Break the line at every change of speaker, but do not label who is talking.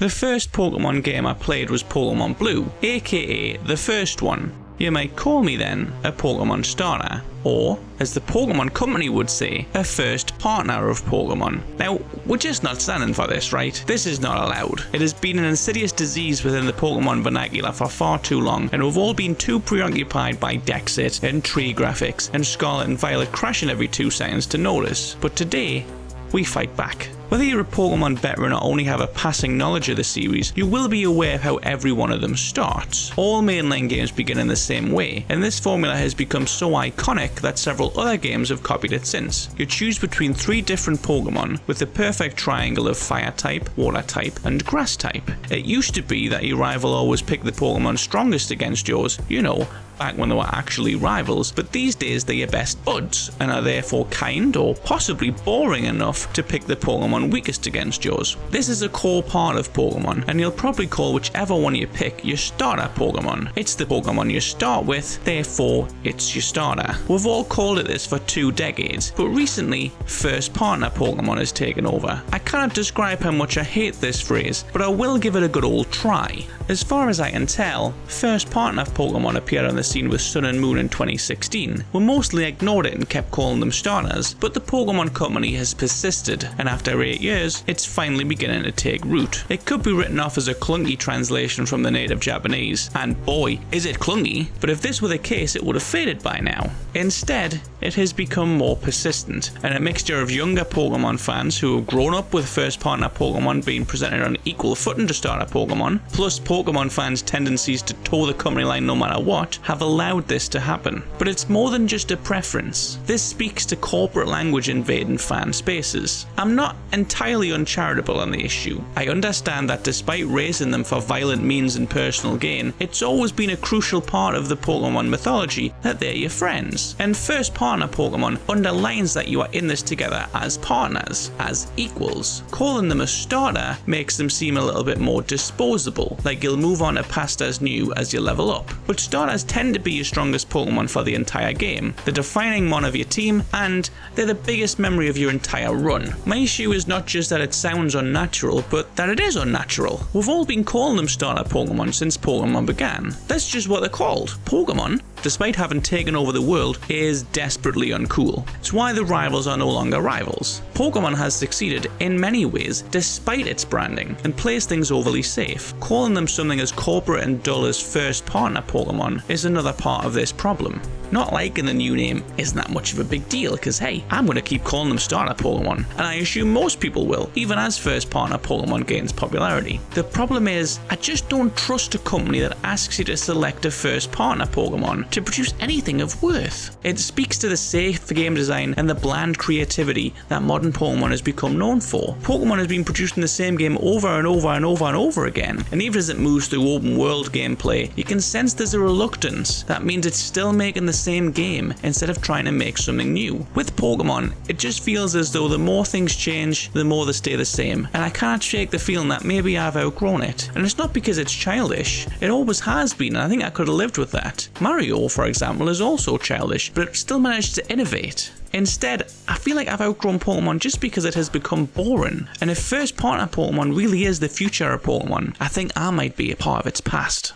The first Pokemon game I played was Pokemon Blue, aka the first one. You might call me then a Pokemon starter, or, as the Pokemon Company would say, a first partner of Pokemon. Now, we're just not standing for this, right? This is not allowed. It has been an insidious disease within the Pokemon vernacular for far too long, and we've all been too preoccupied by Dexit and tree graphics and Scarlet and Violet crashing every 2 seconds to notice. But today, we fight back. Whether you're a Pokemon veteran or only have a passing knowledge of the series, you will be aware of how every one of them starts. All mainline games begin in the same way, and this formula has become so iconic that several other games have copied it since. You choose between 3 different Pokemon with the perfect triangle of Fire type, Water type, and Grass type. It used to be that your rival always picked the Pokemon strongest against yours, back when they were actually rivals, but these days they're your best buds, and are therefore kind or possibly boring enough to pick the Pokemon weakest against yours. This is a core part of Pokemon, and you'll probably call whichever one you pick your starter Pokemon. It's the Pokemon you start with, therefore it's your starter. We've all called it this for 2 decades, but recently, first partner Pokemon has taken over. I cannot describe how much I hate this phrase, but I will give it a good old try. As far as I can tell, first partner Pokemon appeared on the scene with Sun and Moon in 2016. We mostly ignored it and kept calling them starters, but the Pokemon Company has persisted, and after 8 years, it's finally beginning to take root. It could be written off as a clunky translation from the native Japanese, and boy, is it clunky, but if this were the case, it would have faded by now. Instead, it has become more persistent, and a mixture of younger Pokemon fans who have grown up with first partner Pokemon being presented on equal footing to starter Pokemon, plus Pokemon fans' tendencies to toe the company line no matter what, have allowed this to happen. But it's more than just a preference. This speaks to corporate language invading fan spaces. I'm not entirely uncharitable on the issue. I understand that despite raising them for violent means and personal gain, it's always been a crucial part of the Pokemon mythology that they're your friends. And first partner Pokemon underlines that you are in this together as partners, as equals. Calling them a starter makes them seem a little bit more disposable, like you'll move on to past as new as you level up. But starters tend to be your strongest Pokemon for the entire game, the defining one of your team, and they're the biggest memory of your entire run. My issue is not just that it sounds unnatural, but that it is unnatural. We've all been calling them starter Pokemon since Pokemon began. That's just what they're called. Pokemon, despite having taken over the world, is desperately uncool. It's why the rivals are no longer rivals. Pokemon has succeeded in many ways despite its branding, and plays things overly safe. Calling them something as corporate and dull as first partner Pokemon is another part of this problem. Not liking the new name isn't that much of a big deal, because hey, I'm going to keep calling them starter Pokemon, and I assume most people will, even as first partner Pokemon gains popularity. The problem is, I just don't trust a company that asks you to select a first partner Pokemon to produce anything of worth. It speaks to the safe game design and the bland creativity that modern Pokemon has become known for. Pokemon has been producing the same game over and over and over and over again, and even as it moves through open world gameplay, you can sense there's a reluctance. That means it's still making the same game instead of trying to make something new. With Pokemon, it just feels as though the more things change, the more they stay the same, and I can't shake the feeling that maybe I've outgrown it. And it's not because it's childish, it always has been, and I think I could have lived with that. Mario, for example, is also childish, but it still managed to innovate. Instead, I feel like I've outgrown Pokemon just because it has become boring, and if first partner Pokemon really is the future of Pokemon, I think I might be a part of its past.